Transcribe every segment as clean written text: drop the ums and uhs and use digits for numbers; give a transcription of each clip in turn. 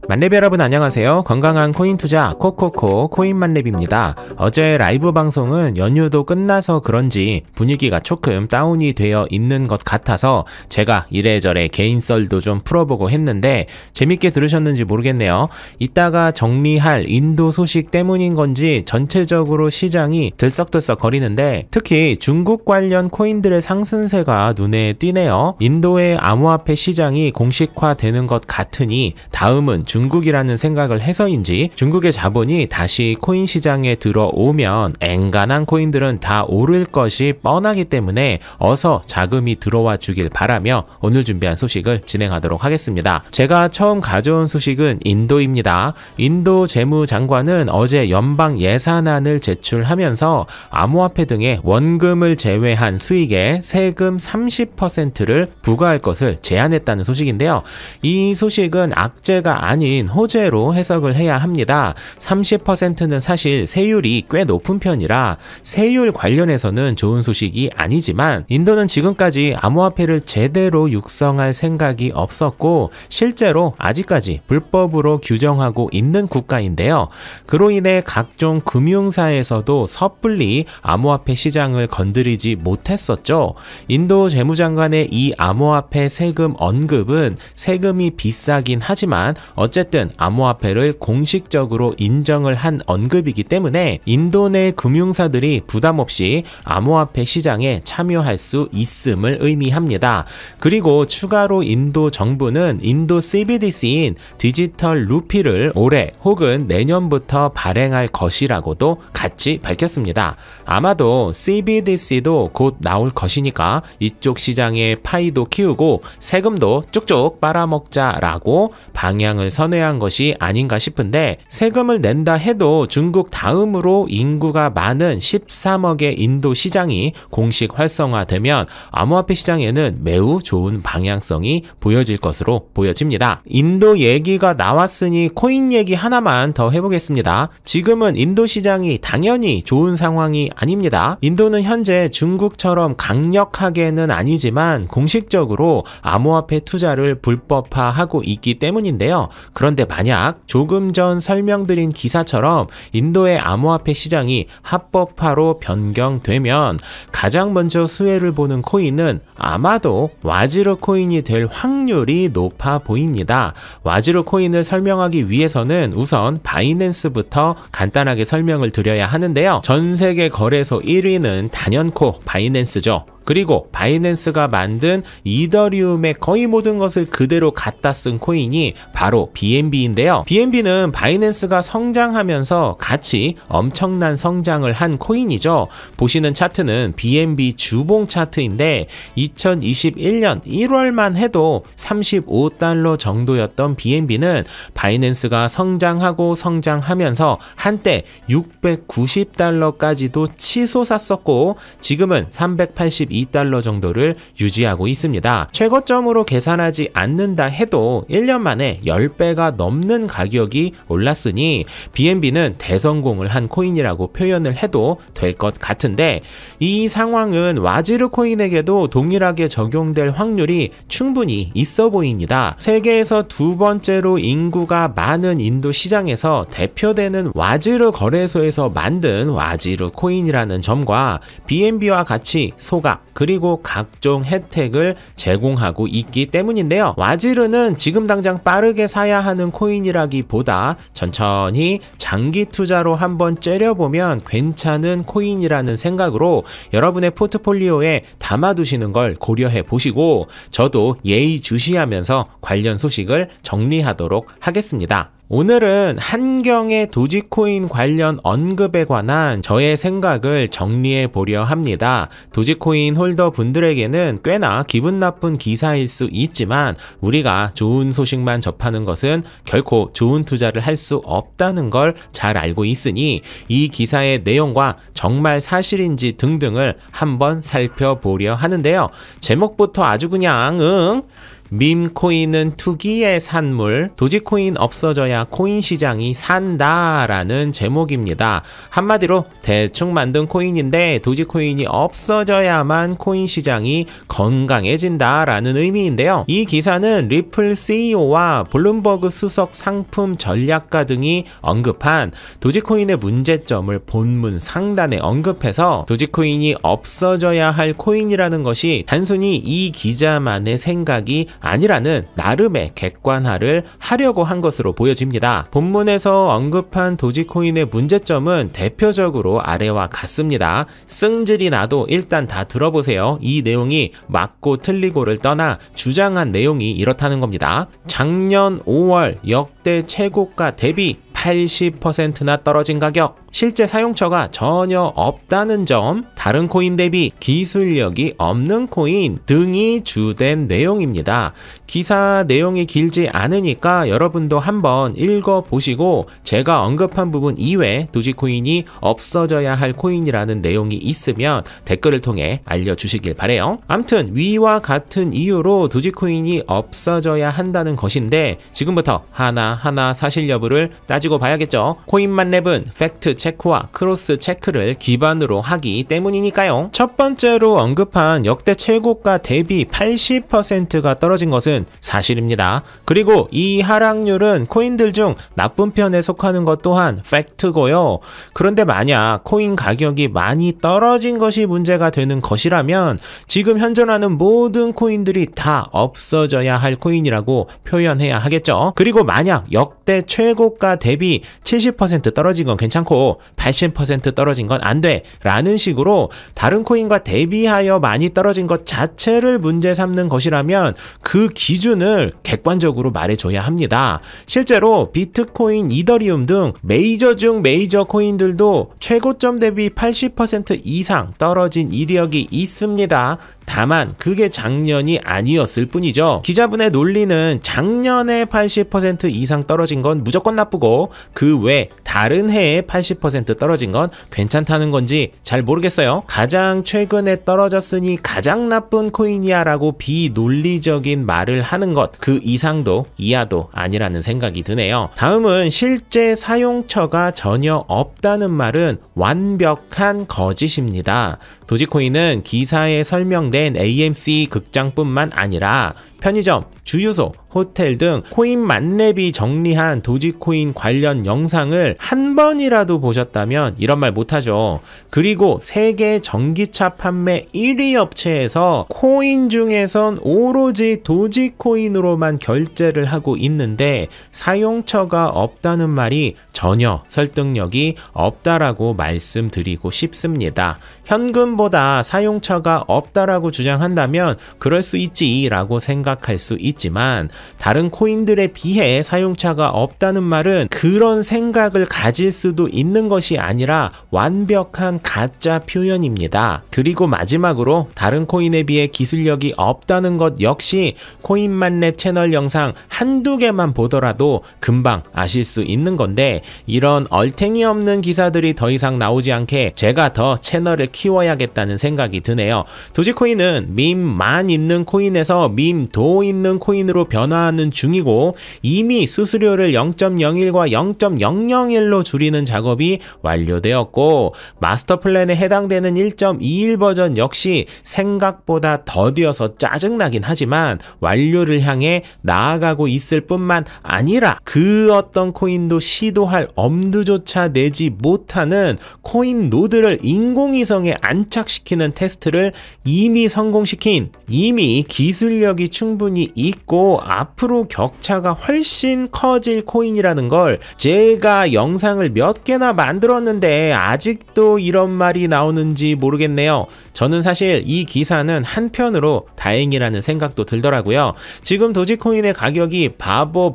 만렙 여러분 안녕하세요. 건강한 코인 투자 코코코 코인만렙입니다. 어제 라이브 방송은 연휴도 끝나서 그런지 분위기가 조금 다운이 되어 있는 것 같아서 제가 이래저래 개인 썰도 좀 풀어보고 했는데 재밌게 들으셨는지 모르겠네요. 이따가 정리할 인도 소식 때문인 건지 전체적으로 시장이 들썩들썩 거리는데 특히 중국 관련 코인들의 상승세가 눈에 띄네요. 인도의 암호화폐 시장이 공식화되는 것 같으니 다음은 중국이라는 생각을 해서인지 중국의 자본이 다시 코인 시장에 들어오면 엔간한 코인들은 다 오를 것이 뻔하기 때문에 어서 자금이 들어와 주길 바라며 오늘 준비한 소식을 진행하도록 하겠습니다. 제가 처음 가져온 소식은 인도입니다. 인도 재무장관은 어제 연방 예산안을 제출하면서 암호화폐 등의 원금을 제외한 수익에 세금 30%를 부과할 것을 제안했다는 소식인데요. 이 소식은 악재가 아닌 호재로 해석을 해야 합니다. 30%는 사실 세율이 꽤 높은 편이라 세율 관련해서는 좋은 소식이 아니지만 인도는 지금까지 암호화폐를 제대로 육성할 생각이 없었고 실제로 아직까지 불법으로 규정하고 있는 국가인데요. 그로 인해 각종 금융사에서도 섣불리 암호화폐 시장을 건드리지 못했었죠. 인도 재무장관의 이 암호화폐 세금 언급은 세금이 비싸긴 하지만 어쨌든 암호화폐를 공식적으로 인정을 한 언급이기 때문에 인도 내 금융사들이 부담없이 암호화폐 시장에 참여할 수 있음을 의미합니다. 그리고 추가로 인도 정부는 인도 CBDC인 디지털 루피를 올해 혹은 내년부터 발행할 것이라고도 같이 밝혔습니다. 아마도 CBDC도 곧 나올 것이니까 이쪽 시장의 파이도 키우고 세금도 쭉쭉 빨아먹자라고 방향을 선회한 것이 아닌가 싶은데 세금을 낸다 해도 중국 다음으로 인구가 많은 13억의 인도 시장이 공식 활성화되면 암호화폐 시장에는 매우 좋은 방향성이 보여질 것으로 보여집니다. 인도 얘기가 나왔으니 코인 얘기 하나만 더 해보겠습니다. 지금은 인도 시장이 당연히 좋은 상황이 아닙니다. 인도는 현재 중국처럼 강력하게는 아니지만 공식적으로 암호화폐 투자를 불법화하고 있기 때문인데요. 그런데 만약 조금 전 설명드린 기사처럼 인도의 암호화폐 시장이 합법화로 변경되면 가장 먼저 수혜를 보는 코인은 아마도 와지르 코인이 될 확률이 높아 보입니다. 와지르 코인을 설명하기 위해서는 우선 바이낸스부터 간단하게 설명을 드려야 하는데요. 전 세계 거래소 1위는 단연코 바이낸스죠. 그리고 바이낸스가 만든 이더리움의 거의 모든 것을 그대로 갖다 쓴 코인이 바로 BNB인데요. BNB는 바이낸스가 성장하면서 같이 엄청난 성장을 한 코인이죠. 보시는 차트는 BNB 주봉 차트인데 2021년 1월만 해도 35달러 정도였던 BNB는 바이낸스가 성장하면서 한때 690달러까지도 치솟았었고 지금은 382달러 정도를 유지하고 있습니다. 최고점으로 계산하지 않는다 해도 1년 만에 10배가 넘는 가격이 올랐으니 BNB는 대성공을 한 코인이라고 표현을 해도 될 것 같은데 이 상황은 와지르 코인에게도 동일하게 적용될 확률이 충분히 있어 보입니다. 세계에서 두 번째로 인구가 많은 인도 시장에서 대표되는 와지르 거래소에서 만든 와지르 코인이라는 점과 BNB와 같이 소각 그리고 각종 혜택을 제공하고 있기 때문인데요. 와지르는 지금 당장 빠르게 사야 하는 코인이라기보다 천천히 장기 투자로 한번 째려보면 괜찮은 코인이라는 생각으로 여러분의 포트폴리오에 담아두시는 걸 고려해 보시고 저도 예의주시하면서 관련 소식을 정리하도록 하겠습니다. 오늘은 한경의 도지코인 관련 언급에 관한 저의 생각을 정리해 보려 합니다. 도지코인 홀더 분들에게는 꽤나 기분 나쁜 기사일 수 있지만 우리가 좋은 소식만 접하는 것은 결코 좋은 투자를 할 수 없다는 걸 잘 알고 있으니 이 기사의 내용과 정말 사실인지 등등을 한번 살펴보려 하는데요. 제목부터 아주 그냥 밈코인은 투기의 산물, 도지코인 없어져야 코인 시장이 산다라는 제목입니다. 한마디로 대충 만든 코인인데 도지코인이 없어져야만 코인 시장이 건강해진다라는 의미인데요. 이 기사는 리플 CEO와 블룸버그 수석 상품 전략가 등이 언급한 도지코인의 문제점을 본문 상단에 언급해서 도지코인이 없어져야 할 코인이라는 것이 단순히 이 기자만의 생각이 아니라는 나름의 객관화를 하려고 한 것으로 보여집니다. 본문에서 언급한 도지코인의 문제점은 대표적으로 아래와 같습니다. 승질이 나도 일단 다 들어보세요. 이 내용이 맞고 틀리고를 떠나 주장한 내용이 이렇다는 겁니다. 작년 5월 역대 최고가 대비 80%나 떨어진 가격, 실제 사용처가 전혀 없다는 점, 다른 코인 대비 기술력이 없는 코인 등이 주된 내용입니다. 기사 내용이 길지 않으니까 여러분도 한번 읽어보시고 제가 언급한 부분 이외에 도지코인이 없어져야 할 코인이라는 내용이 있으면 댓글을 통해 알려주시길 바래요. 암튼 위와 같은 이유로 도지코인이 없어져야 한다는 것인데 지금부터 하나하나 사실 여부를 따지고 봐야겠죠. 코인만렙은 팩트 체크와 크로스 체크를 기반으로 하기 때문이니까요. 첫 번째로 언급한 역대 최고가 대비 80%가 떨어진 것은 사실입니다. 그리고 이 하락률은 코인들 중 나쁜 편에 속하는 것 또한 팩트고요. 그런데 만약 코인 가격이 많이 떨어진 것이 문제가 되는 것이라면 지금 현존하는 모든 코인들이 다 없어져야 할 코인이라고 표현해야 하겠죠. 그리고 만약 역대 최고가 대비 70% 떨어진 건 괜찮고 80% 떨어진 건 안 돼 라는 식으로 다른 코인과 대비하여 많이 떨어진 것 자체를 문제 삼는 것이라면 그 기준을 객관적으로 말해줘야 합니다. 실제로 비트코인, 이더리움 등 메이저 중 메이저 코인들도 최고점 대비 80% 이상 떨어진 이력이 있습니다. 다만 그게 작년이 아니었을 뿐이죠. 기자분의 논리는 작년에 80% 이상 떨어진 건 무조건 나쁘고 그 외 다른 해에 80% 떨어진 건 괜찮다는 건지 잘 모르겠어요. 가장 최근에 떨어졌으니 가장 나쁜 코인이야 라고 비논리적인 말을 하는 것, 그 이상도 이하도 아니라는 생각이 드네요. 다음은 실제 사용처가 전혀 없다는 말은 완벽한 거짓입니다. 도지코인은 기사에 설명된 AMC 극장뿐만 아니라 편의점, 주유소, 호텔 등 코인만렙이 정리한 도지코인 관련 영상을 한 번이라도 보셨다면 이런 말 못하죠. 그리고 세계 전기차 판매 1위 업체에서 코인 중에선 오로지 도지코인으로만 결제를 하고 있는데 사용처가 없다는 말이 전혀 설득력이 없다라고 말씀드리고 싶습니다. 현금보다 사용처가 없다라고 주장한다면 그럴 수 있지라고 생각할 수 있지만 다른 코인들에 비해 사용처가 없다는 말은 그런 생각을 가질 수도 있는 것이 아니라 완벽한 가짜 표현입니다. 그리고 마지막으로 다른 코인에 비해 기술력이 없다는 것 역시 코인만렙 채널 영상 한두 개만 보더라도 금방 아실 수 있는 건데 이런 얼탱이 없는 기사들이 더 이상 나오지 않게 제가 더 채널을 키워야겠다는 생각이 드네요. 도지코인은 밈만 있는 코인에서 밈도 있는 코인으로 변화하는 중이고 이미 수수료를 0.01과 0.001로 줄이는 작업이 완료되었고 마스터 플랜에 해당되는 1.21 버전 역시 생각보다 더디어서 짜증나긴 하지만 완료를 향해 나아가고 있을 뿐만 아니라 그 어떤 코인도 시도할 엄두조차 내지 못하는 코인 노드를 인공위성에 안착시키는 테스트를 이미 성공시킨, 이미 기술력이 충분히 있고 앞으로 격차가 훨씬 커질 코인이라는 걸 제가 영상을 몇 개나 만들었는데 아직도 이런 말이 나오는지 모르겠네요. 저는 사실 이 기사는 한편으로 다행이라는 생각도 들더라고요. 지금 도지코인의 가격이 바보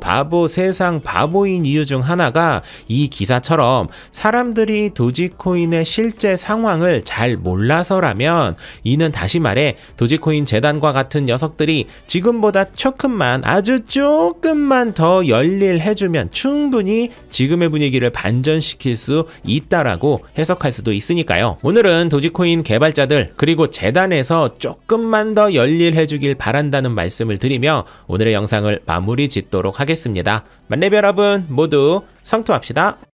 세상 바보인 이유 중 하나가 이 기사처럼 사람들이 도지코인의 실제 상황을 잘 몰라서라면 이는 다시 말해 도지코인 재단과 같은 녀석들이 지금 지금보다 조금만, 아주 조금만 더 열일해주면 충분히 지금의 분위기를 반전시킬 수 있다라고 해석할 수도 있으니까요. 오늘은 도지코인 개발자들 그리고 재단에서 조금만 더 열일해주길 바란다는 말씀을 드리며 오늘의 영상을 마무리 짓도록 하겠습니다. 만렙 여러분 모두 성투합시다.